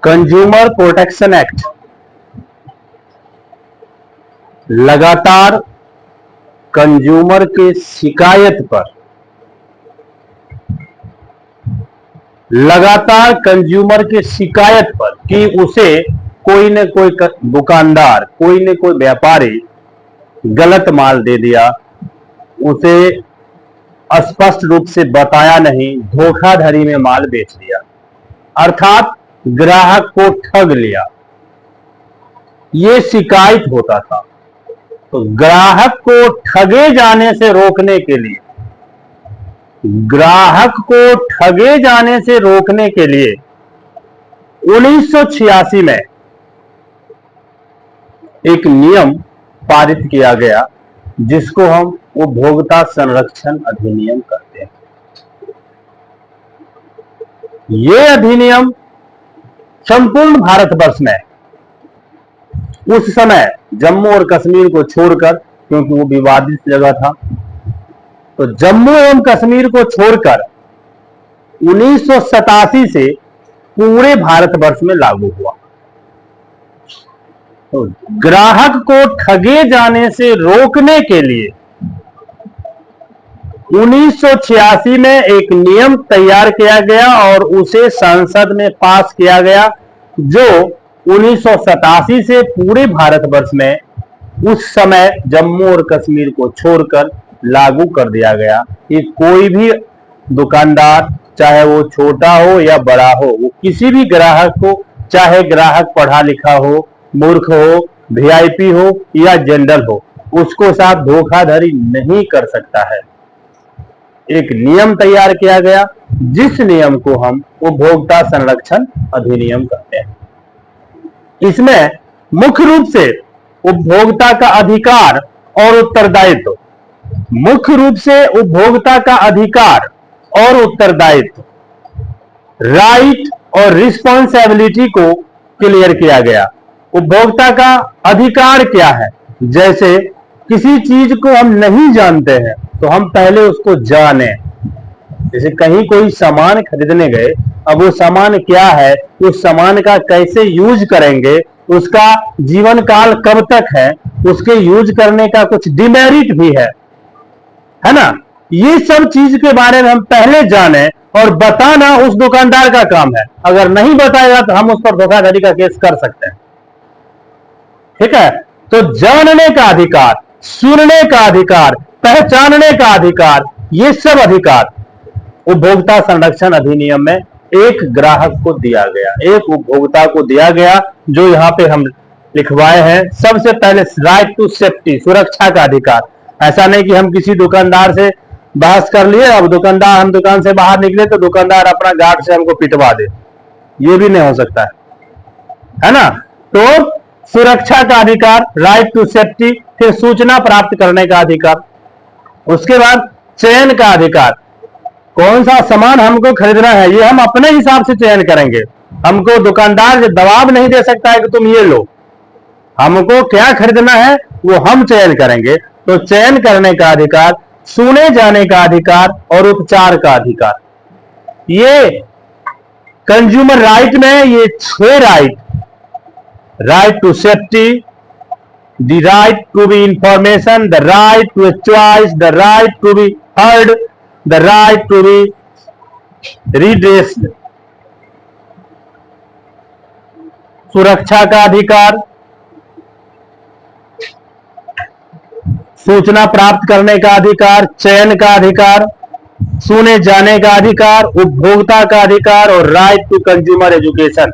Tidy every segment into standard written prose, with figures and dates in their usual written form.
Consumer protection act लगातार consumer के शिकायत पर कि उसे कोई न कोई दुकानदार, कोई न कोई व्यापारी गलत माल दे दिया, उसे स्पष्ट रूप से बताया नहीं, धोखाधड़ी में माल बेच दिया, अर्थात ग्राहक को ठग लिया, ये शिकायत होता था। तो ग्राहक को ठगे जाने से रोकने के लिए 1986 में एक नियम पारित किया गया जिसको हम उपभोक्ता संरक्षण अधिनियम कहते हैं। ये अधिनियम संपूर्ण भारतवर्ष में उस समय जम्मू और कश्मीर को छोड़कर, क्योंकि वो विवादित जगह था, तो जम्मू एवं कश्मीर को छोड़कर 1987 से पूरे भारतवर्ष में लागू हुआ। तो ग्राहक को ठगे जाने से रोकने के लिए 1986 में एक नियम तैयार किया गया और उसे संसद में पास किया गया, जो 1987 से पूरे भारतवर्ष में उस समय जम्मू और कश्मीर को छोड़कर लागू कर दिया गया कि कोई भी दुकानदार, चाहे वो छोटा हो या बड़ा हो, वो किसी भी ग्राहक को, चाहे ग्राहक पढ़ा लिखा हो, मूर्ख हो, वीआईपी हो या जनरल हो, उसको साथ धोखाधड़ी नहीं कर सकता है। एक नियम तैयार किया गया जिस नियम को हम उपभोक्ता संरक्षण अधिनियम कहते हैं। इसमें मुख्य रूप से उपभोक्ता का अधिकार और उत्तरदायित्व, राइट और रिस्पॉन्सिबिलिटी को क्लियर किया गया। उपभोक्ता का अधिकार क्या है? जैसे किसी चीज को हम नहीं जानते हैं तो हम पहले उसको जाने। जैसे कहीं कोई सामान खरीदने गए, अब वो सामान क्या है, उस सामान का कैसे यूज करेंगे, उसका जीवन काल कब तक है, उसके यूज करने का कुछ डिमेरिट भी है ना। ये सब चीज के बारे में हम पहले जाने और बताना उस दुकानदार का काम है। अगर नहीं बताएगा तो हम उस पर धोखाधड़ी का केस कर सकते हैं। ठीक है, तो जानने का अधिकार, सुनने का अधिकार, पहचानने का अधिकार, ये सब अधिकार उपभोक्ता संरक्षण अधिनियम में एक ग्राहक को दिया गया, एक उपभोक्ता को दिया गया, जो यहां पे हम लिखवाए हैं। सबसे पहले राइट टू सेफ्टी, सुरक्षा का अधिकार। ऐसा नहीं कि हम किसी दुकानदार से बहस कर लिए, अब दुकानदार, हम दुकान से बाहर निकले तो दुकानदार अपना गार्ड से हमको पिटवा दे, ये भी नहीं हो सकता है ना। तो सुरक्षा का अधिकार, राइट टू सेफ्टी, फिर सूचना प्राप्त करने का अधिकार, उसके बाद चयन का अधिकार। कौन सा सामान हमको खरीदना है ये हम अपने हिसाब से चयन करेंगे, हमको दुकानदार दबाव नहीं दे सकता है कि तुम ये लो। हमको क्या खरीदना है वो हम चयन करेंगे। तो चयन करने का अधिकार, सुने जाने का अधिकार और उपचार का अधिकार। ये कंज्यूमर राइट में ये 6 right to safety, the right to be information, the right to choice, the right to be heard, the right to be redressed. सुरक्षा का अधिकार, सूचना प्राप्त करने का अधिकार, चयन का अधिकार, सुने जाने का अधिकार, उपभोक्ता का अधिकार और राइट टू कंज्यूमर एजुकेशन,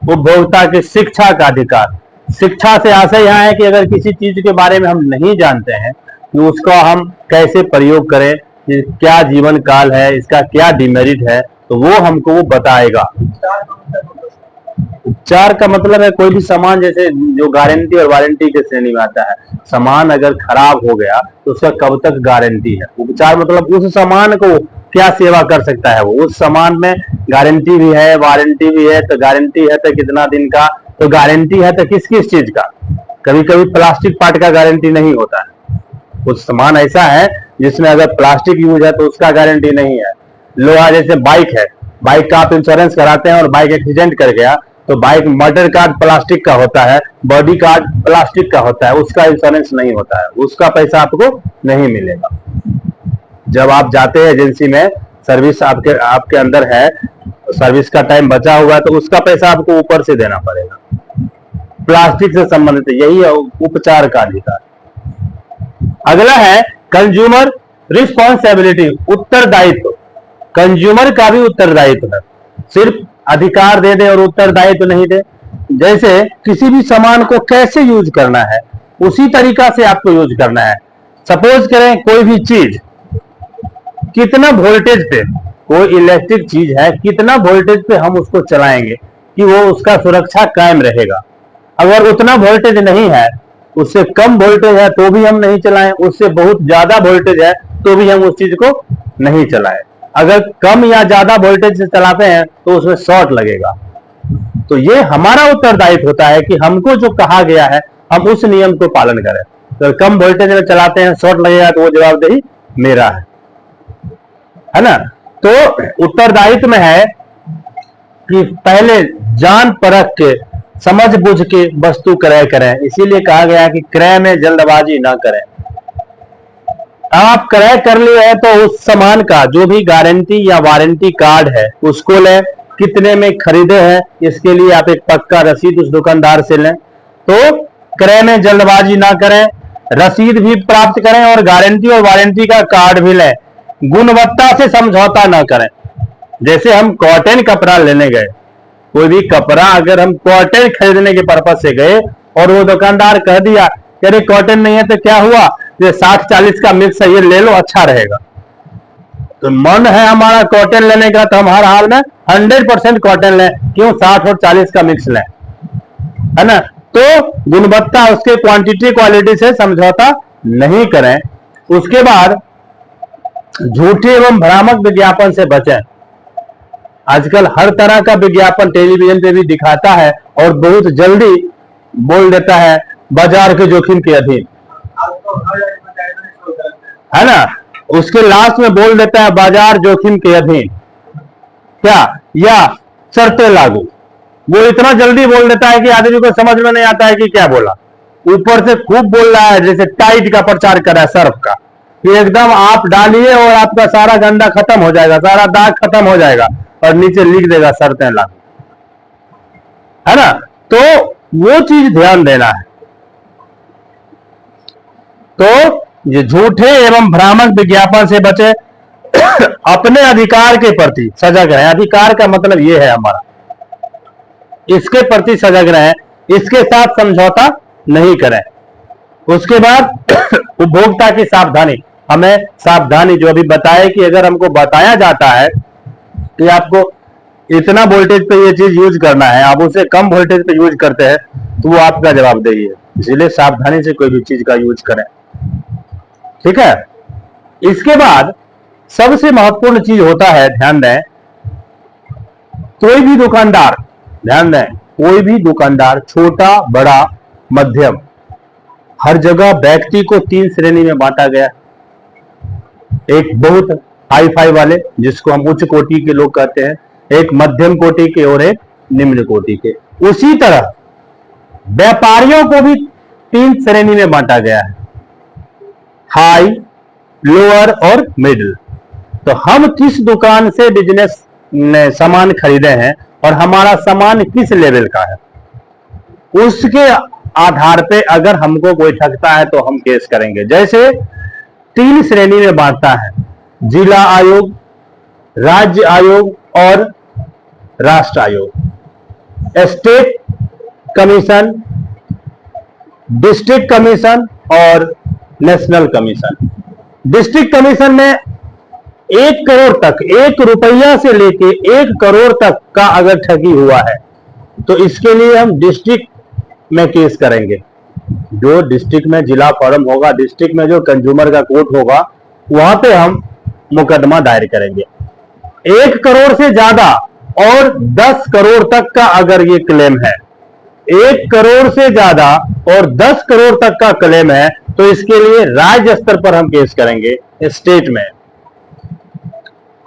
उपभोक्ता की शिक्षा का अधिकार। शिक्षा से आशय यहां है कि अगर किसी चीज के बारे में हम नहीं जानते हैं तो उसका हम कैसे प्रयोग करें, क्या जीवन काल है, इसका क्या डिमेरिट है, तो वो हमको वो बताएगा। उपचार का मतलब है कोई भी सामान, जैसे जो गारंटी और वारंटी के श्रेणी में आता है, सामान अगर खराब हो गया तो उसका कब तक गारंटी है। उपचार मतलब उस सामान को क्या सेवा कर सकता है वो, उस सामान में गारंटी भी है, वारंटी भी है, तो गारंटी है तो कितना दिन का, तो गारंटी है तो किस किस चीज का। कभी कभी प्लास्टिक पार्ट का गारंटी नहीं होता है, कुछ सामान ऐसा है जिसमें अगर प्लास्टिक यूज है तो उसका गारंटी नहीं है। लोहा, जैसे बाइक है, बाइक का आप इंश्योरेंस कराते हैं और बाइक एक्सीडेंट कर गया तो बाइक मर्डर कार्ड प्लास्टिक का होता है, बॉडी कार्ड प्लास्टिक का होता है, उसका इंश्योरेंस नहीं होता है, उसका पैसा आपको नहीं मिलेगा। जब आप जाते हैं एजेंसी में, सर्विस आपके आपके अंदर है, सर्विस का टाइम बचा हुआ है, तो उसका पैसा आपको ऊपर से देना पड़ेगा। प्लास्टिक से संबंधित यही है उपचार का अधिकार। अगला है कंज्यूमर रिस्पॉन्सिबिलिटी, उत्तरदायित्व। कंज्यूमर का भी उत्तरदायित्व है, सिर्फ अधिकार दे दे और उत्तरदायित्व नहीं दे। जैसे किसी भी सामान को कैसे यूज करना है उसी तरीका से आपको यूज करना है। सपोज करें कोई भी चीज कितना वोल्टेज पे, कोई इलेक्ट्रिक चीज है, कितना वोल्टेज पे हम उसको चलाएंगे कि वो उसका सुरक्षा कायम रहेगा। अगर उतना वोल्टेज नहीं है, उससे कम वोल्टेज है तो भी हम नहीं चलाएं, उससे बहुत ज्यादा वोल्टेज है तो भी हम उस चीज को नहीं चलाएं। अगर कम या ज्यादा वोल्टेज से चलाते हैं तो उसमें शॉर्ट लगेगा। तो ये हमारा उत्तरदायित्व होता है कि हमको जो कहा गया है हम उस नियम को पालन करें। तो कम वोल्टेज में चलाते हैं, शॉर्ट लगेगा, तो वो जवाबदेही मेरा है ना। तो उत्तरदायित्व में है कि पहले जान परख के, समझ बुझ के वस्तु क्रय करें। इसीलिए कहा गया है कि क्रय में जल्दबाजी ना करें। आप क्रय कर लिए हैं तो उस सामान का जो भी गारंटी या वारंटी कार्ड है उसको लें, कितने में खरीदे हैं इसके लिए आप एक पक्का रसीद उस दुकानदार से लें। तो क्रय में जल्दबाजी ना करें, रसीद भी प्राप्त करें और गारंटी और वारंटी का कार्ड भी लें। गुणवत्ता से समझौता ना करें। जैसे हम कॉटन कपड़ा लेने गए, कोई भी कपड़ा अगर हम कॉटन खरीदने के पर्पज से गए और वो दुकानदार कह दिया अरे कॉटन नहीं है, तो क्या हुआ, ये 60-40 का मिक्स है, ये ले लो अच्छा रहेगा। तो मन है हमारा कॉटन लेने का, तो हम हर हाल में 100% कॉटन लें, क्यों 60 और 40 का मिक्स लें, है ना। तो गुणवत्ता, उसके क्वांटिटी क्वालिटी से समझौता नहीं करें। उसके बाद झूठे एवं भ्रामक विज्ञापन से बचें। आजकल हर तरह का विज्ञापन टेलीविजन पे भी दिखाता है और बहुत जल्दी बोल देता है बाजार के जोखिम के अधीन, है ना। उसके लास्ट में बोल देता है बाजार जोखिम के अधीन क्या, या शर्तें लागू। वो इतना जल्दी बोल देता है कि आदमी को समझ में नहीं आता है कि क्या बोला। ऊपर से खूब बोल रहा है, जैसे टाइट का प्रचार कर रहा है सर्फ का, कि एकदम आप डालिए और आपका सारा गंदा खत्म हो जाएगा, सारा दाग खत्म हो जाएगा, और नीचे लिख देगा शर्तें लागू, है ना। तो वो चीज ध्यान देना है। तो ये झूठे एवं भ्रामक विज्ञापन से बचे। अपने अधिकार के प्रति सजग रहें। अधिकार का मतलब ये है हमारा, इसके प्रति सजग रहें, इसके साथ समझौता नहीं करें। उसके बाद उपभोक्ता की सावधानी, हमें सावधानी जो अभी बताए कि अगर हमको बताया जाता है कि आपको इतना वोल्टेज पे ये चीज यूज करना है, आप उसे कम वोल्टेज पे यूज करते हैं, तो वो आपका जवाबदेही है। इसलिए सावधानी से कोई भी चीज का यूज करें, ठीक है। इसके बाद सबसे महत्वपूर्ण चीज होता है, ध्यान दें, कोई भी दुकानदार, ध्यान दें, कोई भी दुकानदार, छोटा बड़ा मध्यम, हर जगह व्यक्ति को 3 श्रेणी में बांटा गया। एक बहुत हाई फाई वाले, जिसको हम उच्च कोटि के लोग कहते हैं, एक मध्यम कोटि के और एक निम्न कोटि के। उसी तरह व्यापारियों को भी 3 श्रेणी में बांटा गया है, हाई, लोअर और मिडिल। तो हम किस दुकान से बिजनेस सामान खरीदे हैं और हमारा सामान किस लेवल का है, उसके आधार पे अगर हमको कोई ठगता है तो हम केस करेंगे। जैसे 3 श्रेणी में बांटता है, जिला आयोग, राज्य आयोग और राष्ट्र आयोग। स्टेट कमीशन, डिस्ट्रिक्ट कमीशन और नेशनल कमीशन। डिस्ट्रिक्ट कमीशन में 1 करोड़ तक, 1 रुपया से लेके 1 करोड़ तक का अगर ठगी हुआ है तो इसके लिए हम डिस्ट्रिक्ट में केस करेंगे। जो डिस्ट्रिक्ट में जिला फॉरम होगा, डिस्ट्रिक्ट में जो कंज्यूमर का कोर्ट होगा, वहां पे हम मुकदमा दायर करेंगे। 1 करोड़ से ज्यादा और 10 करोड़ तक का अगर ये क्लेम है, 1 करोड़ से ज्यादा और 10 करोड़ तक का क्लेम है, तो इसके लिए राज्य स्तर पर हम केस करेंगे, स्टेट में।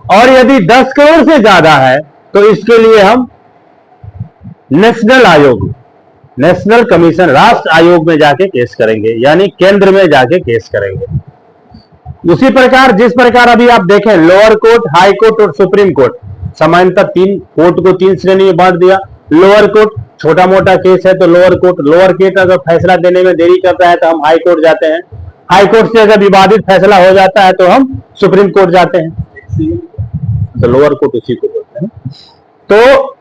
और यदि 10 करोड़ से ज्यादा है तो इसके लिए हम नेशनल आयोग, नेशनल कमीशन, राष्ट्र आयोग में जाके केस करेंगे, यानी केंद्र में जाके केस करेंगे। उसी प्रकार जिस प्रकार अभी आप देखें लोअर कोर्ट, हाई कोर्ट और सुप्रीम कोर्ट, सामान्यतः तीन कोर्ट को तीन श्रेणी में बांट दिया। लोअर कोर्ट छोटा मोटा केस है तो लोअर कोर्ट, लोअर कोर्ट अगर फैसला देने में देरी करता है तो हम हाई कोर्ट जाते हैं, हाई कोर्ट से अगर विवादित फैसला हो जाता है तो हम सुप्रीम कोर्ट जाते हैं, तो लोअर कोर्ट उसी को बोलते हैं। तो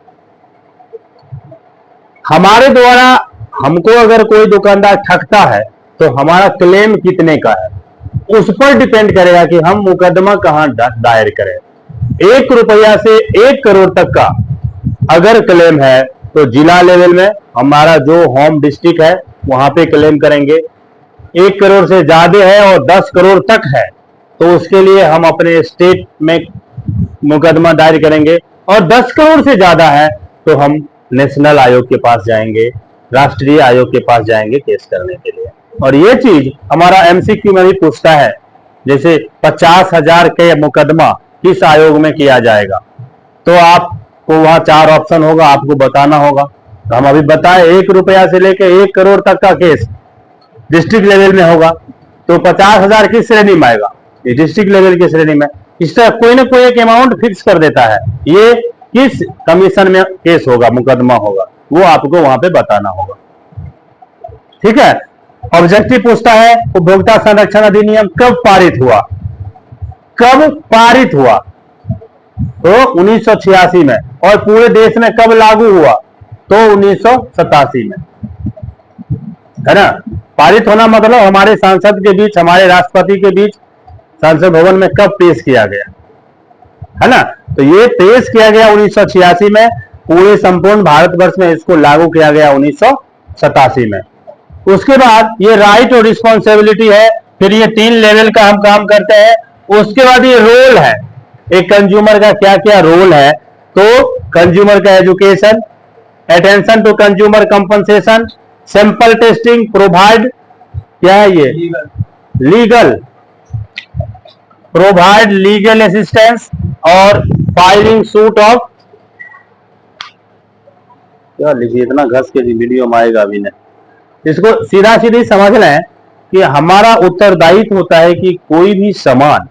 हमारे द्वारा हमको अगर कोई दुकानदार ठगता है तो हमारा क्लेम कितने का है उस पर डिपेंड करेगा कि हम मुकदमा कहां दायर करें। 1 रुपया से 1 करोड़ तक का अगर क्लेम है तो जिला लेवल में हमारा जो होम डिस्ट्रिक्ट है वहां पे क्लेम करेंगे। 1 करोड़ से ज्यादा है और 10 करोड़ तक है तो उसके लिए हम अपने स्टेट में मुकदमा दायर करेंगे, और 10 करोड़ से ज्यादा है तो हम नेशनल आयोग के पास जाएंगे, राष्ट्रीय आयोग के पास जाएंगे केस करने के लिए। और ये चीज हमारा एमसीक्यू में भी पूछता है, जैसे 50,000 के मुकदमा किस आयोग में किया जाएगा, तो आपको वहां 4 ऑप्शन होगा, आपको बताना होगा। तो हम अभी बताएं 1 रुपया से लेकर 1 करोड़ तक का केस डिस्ट्रिक्ट लेवल में होगा, तो 50,000 किस श्रेणी में आएगा, ये डिस्ट्रिक्ट लेवल की श्रेणी में। इस तरह कोई ना कोई एक अमाउंट फिक्स कर देता है, ये किस कमीशन में केस होगा, मुकदमा होगा, वो आपको वहां पे बताना होगा। ठीक है। ऑब्जेक्टिव पूछता है उपभोक्ता संरक्षण अधिनियम कब पारित हुआ, कब पारित हुआ, तो 1986 में, और पूरे देश में कब लागू हुआ, तो 1987 में, है ना। पारित होना मतलब हमारे सांसद के बीच, हमारे राष्ट्रपति के बीच संसद भवन में कब पेश किया गया, है ना। तो ये पेश किया गया 1986 में, पूरे संपूर्ण भारतवर्ष में इसको लागू किया गया 1987 में। उसके बाद ये राइट और रिस्पॉन्सिबिलिटी है, फिर ये 3 लेवल का हम काम करते हैं। उसके बाद ये रोल है, एक कंज्यूमर का क्या क्या रोल है, तो कंज्यूमर का education, attention to consumer compensation, sample testing, provide क्या है ये लीगल, प्रोवाइड लीगल असिस्टेंस, और फाइलिंग सूट ऑफ, क्या लिखिए इतना घस के वीडियो में आएगा अभी नहीं, इसको सीधा सीधी समझ लें कि हमारा उत्तरदायित्व होता है कि कोई भी सामान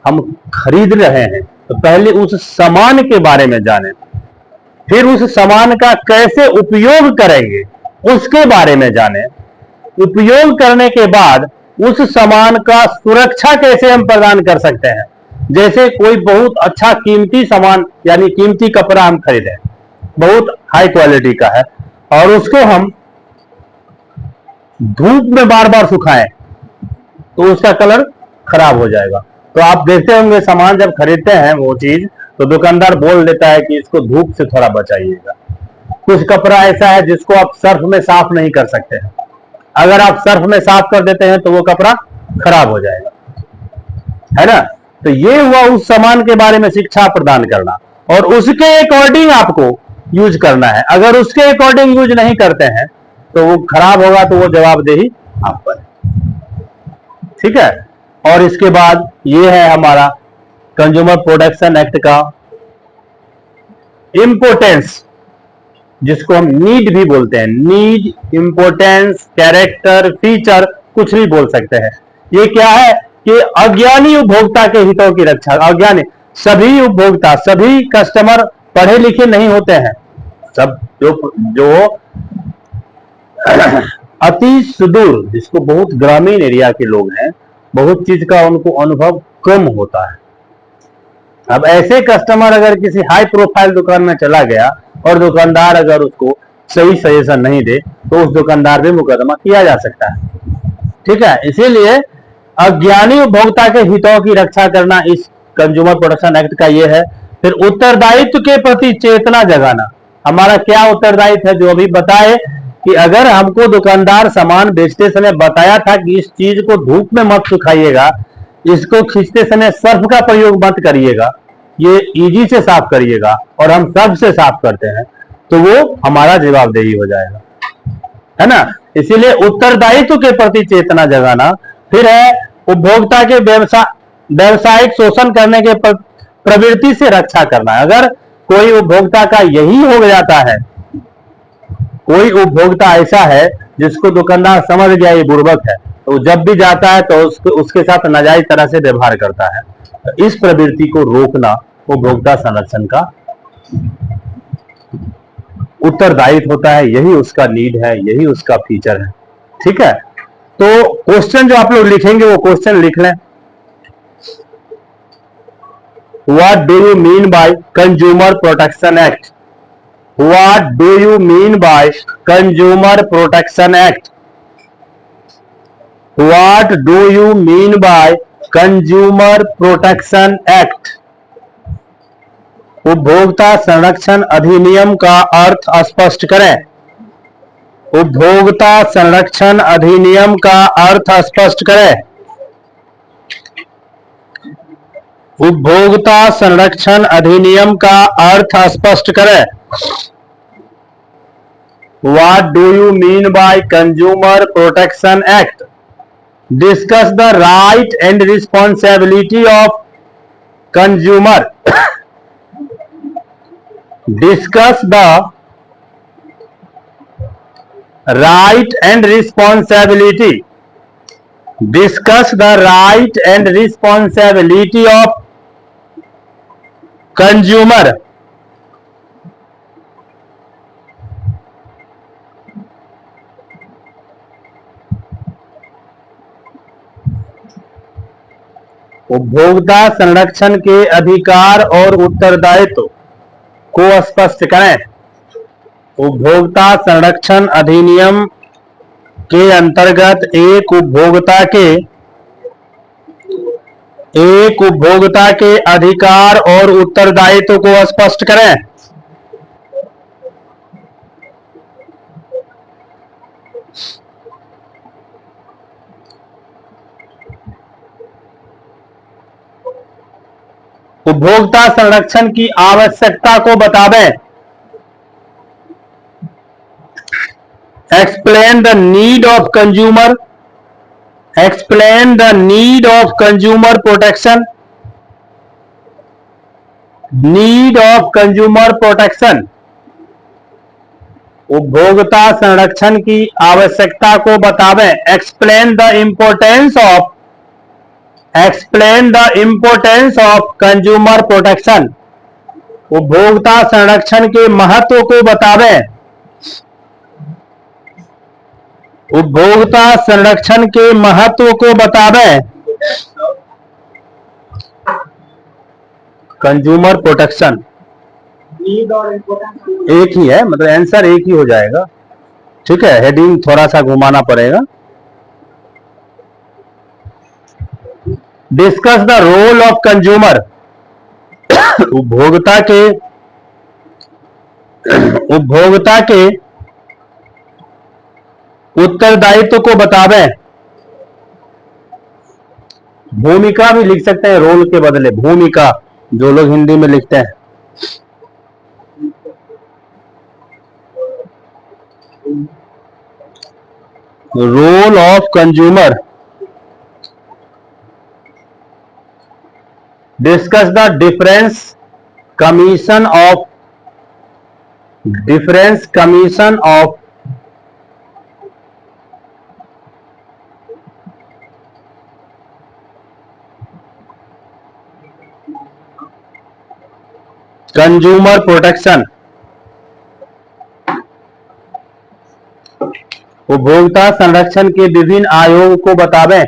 हम खरीद रहे हैं तो पहले उस सामान के बारे में जानें, फिर उस सामान का कैसे उपयोग करेंगे उसके बारे में जानें, उपयोग करने के बाद उस सामान का सुरक्षा कैसे हम प्रदान कर सकते हैं। जैसे कोई बहुत अच्छा कीमती सामान यानी कीमती कपड़ा हम खरीदें, बहुत हाई क्वालिटी का है, और उसको हम धूप में बार बार सुखाएं तो उसका कलर खराब हो जाएगा। तो आप देखते होंगे सामान जब खरीदते हैं वो चीज, तो दुकानदार बोल देता है कि इसको धूप से थोड़ा बचाइएगा। कुछ कपड़ा ऐसा है जिसको आप सर्फ में साफ नहीं कर सकते हैं, अगर आप सर्फ में साफ कर देते हैं तो वो कपड़ा खराब हो जाएगा, है ना। तो ये हुआ उस सामान के बारे में शिक्षा प्रदान करना, और उसके अकॉर्डिंग आपको यूज करना है। अगर उसके अकॉर्डिंग यूज नहीं करते हैं तो वो खराब होगा, तो वो जवाबदेही आप पर है। ठीक है। और इसके बाद ये है हमारा कंज्यूमर प्रोटेक्शन एक्ट का इंपोर्टेंस, जिसको हम नीड भी बोलते हैं, नीड, इंपोर्टेंस, कैरेक्टर, फीचर, कुछ भी बोल सकते हैं। ये क्या है कि अज्ञानी उपभोक्ता के हितों की रक्षा। अज्ञानी सभी उपभोक्ता, सभी कस्टमर पढ़े लिखे नहीं होते हैं, सब जो अति सुदूर, जिसको बहुत ग्रामीण एरिया के लोग हैं, बहुत चीज का उनको अनुभव कम होता है। अब ऐसे कस्टमर अगर किसी हाई प्रोफाइल दुकान में चला गया और दुकानदार अगर उसको सही सजेशन नहीं दे तो उस दुकानदार पे मुकदमा किया जा सकता है। ठीक है। इसीलिए अज्ञानी उपभोक्ता के हितों की रक्षा करना इस कंज्यूमर प्रोटेक्शन एक्ट का ये है। फिर उत्तरदायित्व के प्रति चेतना जगाना, हमारा क्या उत्तरदायित्व है, जो अभी बताए कि अगर हमको दुकानदार सामान बेचते समय बताया था कि इस चीज को धूप में मत सुखाइएगा, इसको खींचते समय सर्फ का प्रयोग मत करिएगा, ये इजी से साफ करिएगा, और हम सर्फ से साफ करते हैं, तो वो हमारा जवाबदेही हो जाएगा, है ना। इसीलिए उत्तरदायित्व के प्रति चेतना जगाना। फिर है उपभोक्ता के व्यावसायिक शोषण करने के प्रवृत्ति से रक्षा करना है। अगर कोई उपभोक्ता का यही हो जाता है, कोई उपभोक्ता ऐसा है जिसको दुकानदार समझ गया ये बुर्बक है, तो जब भी जाता है तो उसके साथ नाजायज तरह से व्यवहार करता है। तो इस प्रवृत्ति को रोकना उपभोक्ता संरक्षण का उत्तरदायित्व होता है, यही उसका नीड है, यही उसका फीचर है। ठीक है, तो क्वेश्चन जो आप लोग लिखेंगे वो क्वेश्चन लिख लें। What do you mean by consumer protection act? What do you mean by consumer protection act? What do you mean by consumer protection act? उपभोक्ता संरक्षण अधिनियम का अर्थ स्पष्ट करें। उपभोक्ता संरक्षण अधिनियम का अर्थ स्पष्ट करें। उपभोक्ता संरक्षण अधिनियम का अर्थ स्पष्ट करें। What do you mean by Consumer Protection Act? Discuss the right and responsibility of consumer. Discuss the right and responsibility. Discuss the right and responsibility of consumer. उपभोक्ता संरक्षण के अधिकार और उत्तरदायित्व को स्पष्ट करें। उपभोक्ता संरक्षण अधिनियम के अंतर्गत एक उपभोक्ता के अधिकार और उत्तरदायित्व को स्पष्ट करें। उपभोक्ता संरक्षण की आवश्यकता को बतावें। Explain the need of consumer. Explain the need of consumer protection. Need of consumer protection. उपभोक्ता संरक्षण की आवश्यकता को बतावें। Explain the importance of. Explain the importance of consumer protection. उपभोक्ता संरक्षण के महत्व को बतावें। उपभोक्ता संरक्षण के महत्व को बतावें। कंज्यूमर प्रोटेक्शन एक ही है, मतलब आंसर एक ही हो जाएगा। ठीक है, हेडिंग थोड़ा सा घुमाना पड़ेगा। Discuss the role of consumer. उपभोक्ता के उत्तरदायित्व को बतावें। भूमिका भी लिख सकते हैं, रोल के बदले भूमिका, जो लोग हिंदी में लिखते हैं। Role of consumer. Discuss the difference commission of consumer protection. उपभोक्ता संरक्षण के विभिन्न आयोग को बतावें।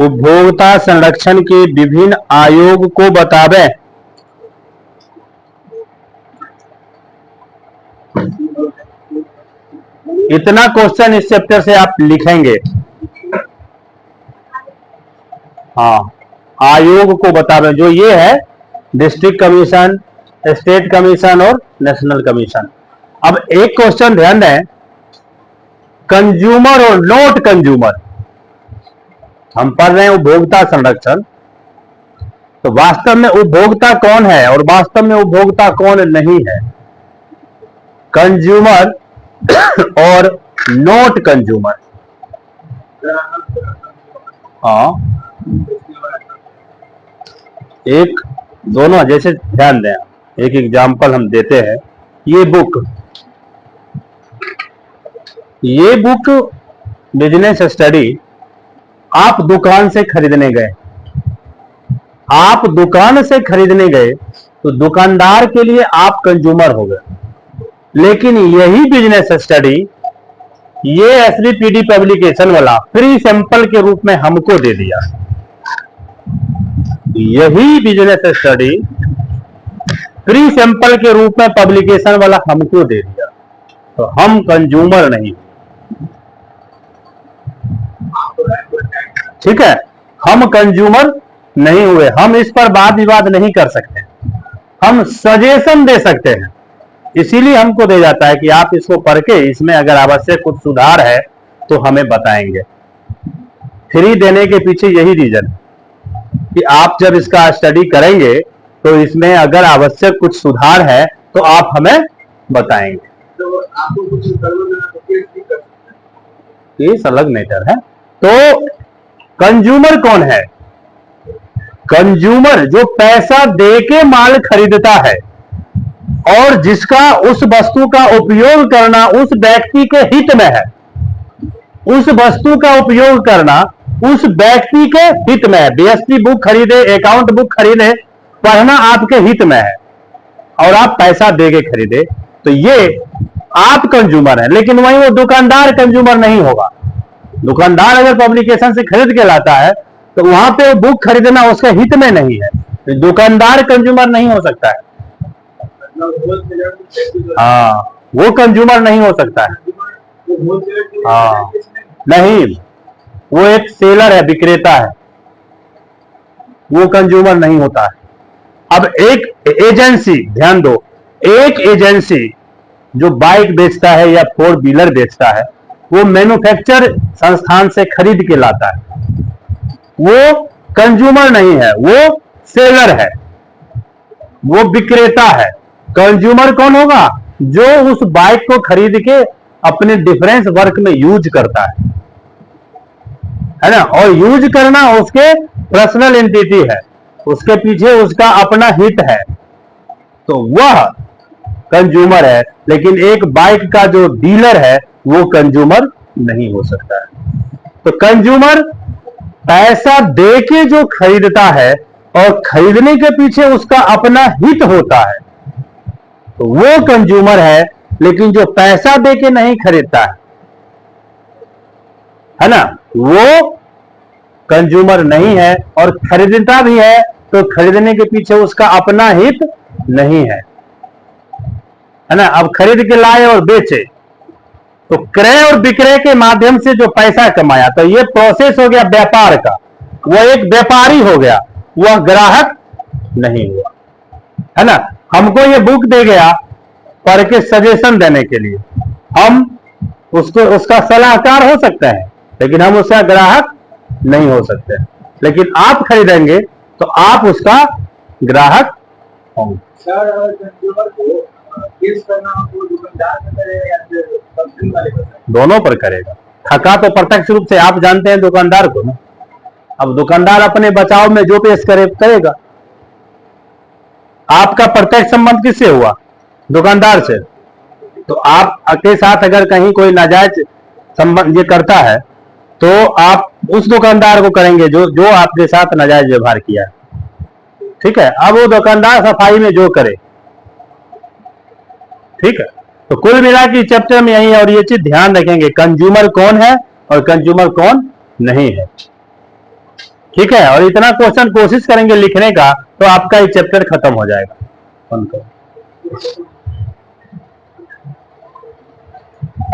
उपभोक्ता संरक्षण के विभिन्न आयोग को बतावें। इतना क्वेश्चन इस चैप्टर से आप लिखेंगे। हाँ, आयोग को बतावें, जो ये है डिस्ट्रिक्ट कमीशन, स्टेट कमीशन और नेशनल कमीशन। अब एक क्वेश्चन ध्यान दें, कंज्यूमर और नॉट कंज्यूमर। हम पढ़ रहे हैं उपभोक्ता संरक्षण, तो वास्तव में उपभोक्ता कौन है और वास्तव में उपभोक्ता कौन नहीं है? कंज्यूमर और नॉट कंज्यूमर। हाँ, एक दोनों जैसे ध्यान दें, एक एग्जांपल हम देते हैं। ये बुक बिजनेस स्टडी आप दुकान से खरीदने गए, आप दुकान से खरीदने गए तो दुकानदार के लिए आप कंज्यूमर हो गए, लेकिन यही बिजनेस स्टडी ये एसबीपीडी पब्लिकेशन वाला फ्री सैंपल के रूप में हमको दे दिया। यही बिजनेस स्टडी फ्री सैंपल के रूप में पब्लिकेशन वाला हमको दे दिया, तो हम कंज्यूमर नहीं। ठीक है, हम कंज्यूमर नहीं हुए। हम इस पर वाद विवाद नहीं कर सकते, हम सजेशन दे सकते हैं। इसीलिए हमको दे जाता है कि आप इसको पढ़ के इसमें अगर आवश्यक कुछ सुधार है तो हमें बताएंगे। फ्री देने के पीछे यही रीजन कि आप जब इसका स्टडी करेंगे तो इसमें अगर आवश्यक कुछ सुधार है तो आप हमें बताएंगे। तो आपको कुछ केस अलग मैटर है। तो कंज्यूमर कौन है? कंज्यूमर जो पैसा दे के माल खरीदता है और जिसका उस वस्तु का उपयोग करना उस व्यक्ति के हित में है। उस वस्तु का उपयोग करना उस व्यक्ति के हित में है। बीएसटी बुक खरीदे, अकाउंट बुक खरीदे, पढ़ना आपके हित में है और आप पैसा दे के खरीदे, तो ये आप कंज्यूमर हैं। लेकिन वहीं वो दुकानदार कंज्यूमर नहीं होगा। दुकानदार अगर पब्लिकेशन से खरीद के लाता है तो वहां पे बुक खरीदना उसके हित में नहीं है, दुकानदार कंज्यूमर नहीं हो सकता है। हाँ, वो कंज्यूमर नहीं हो सकता है। हाँ नहीं, वो एक सेलर है, विक्रेता है, वो कंज्यूमर नहीं होता है। अब एक एजेंसी, ध्यान दो, एक एजेंसी जो बाइक बेचता है या 4 व्हीलर बेचता है, वो मैन्युफैक्चर संस्थान से खरीद के लाता है, वो कंज्यूमर नहीं है, वो सेलर है, वो विक्रेता है। कंज्यूमर कौन होगा? जो उस बाइक को खरीद के अपने डिफरेंस वर्क में यूज करता है ना। और यूज करना उसके पर्सनल एंटिटी है, उसके पीछे उसका अपना हित है, तो वह कंज्यूमर है। लेकिन एक बाइक का जो डीलर है वो कंज्यूमर नहीं हो सकता है। तो कंज्यूमर पैसा दे के जो खरीदता है और खरीदने के पीछे उसका अपना हित होता है, तो वो कंज्यूमर है। लेकिन जो पैसा दे के नहीं खरीदता है ना, वो कंज्यूमर नहीं है। और खरीदता भी है तो खरीदने के पीछे उसका अपना हित नहीं है ना। अब खरीद के लाए और बेचे, तो क्रय और विक्रय के माध्यम से जो पैसा कमाया, तो ये प्रोसेस हो गया व्यापार का, वो एक व्यापारी हो गया, वह ग्राहक नहीं हुआ, है ना। हमको ये बुक दे गया पढ़ के सजेशन देने के लिए, हम उसका सलाहकार हो सकते हैं, लेकिन हम उसका ग्राहक नहीं हो सकते। लेकिन आप खरीदेंगे तो आप उसका ग्राहक होंगे। सर, कंज्यूमर को केस करना वो दुकानदार पे करेगा या फिर कंपनी वाले पे? दोनों पर करेगा। ठगा तो प्रत्यक्ष रूप से आप जानते हैं दुकानदार को ना। अब दुकानदार अपने बचाव में जो पेश करेगा। आपका प्रत्यक्ष संबंध किससे हुआ? दुकानदार से। तो आप के साथ अगर कहीं कोई नाजायज संबंध ये करता है तो आप उस दुकानदार को करेंगे जो आपके साथ नाजायज व्यवहार किया है। ठीक है, अब वो दुकानदार सफाई में जो करे, ठीक है। तो कुल मिला के चैप्टर में यही है, और ये चीज ध्यान रखेंगे, कंज्यूमर कौन है और कंज्यूमर कौन नहीं है। ठीक है, और इतना क्वेश्चन कोशिश करेंगे लिखने का तो आपका ये चैप्टर खत्म हो जाएगा।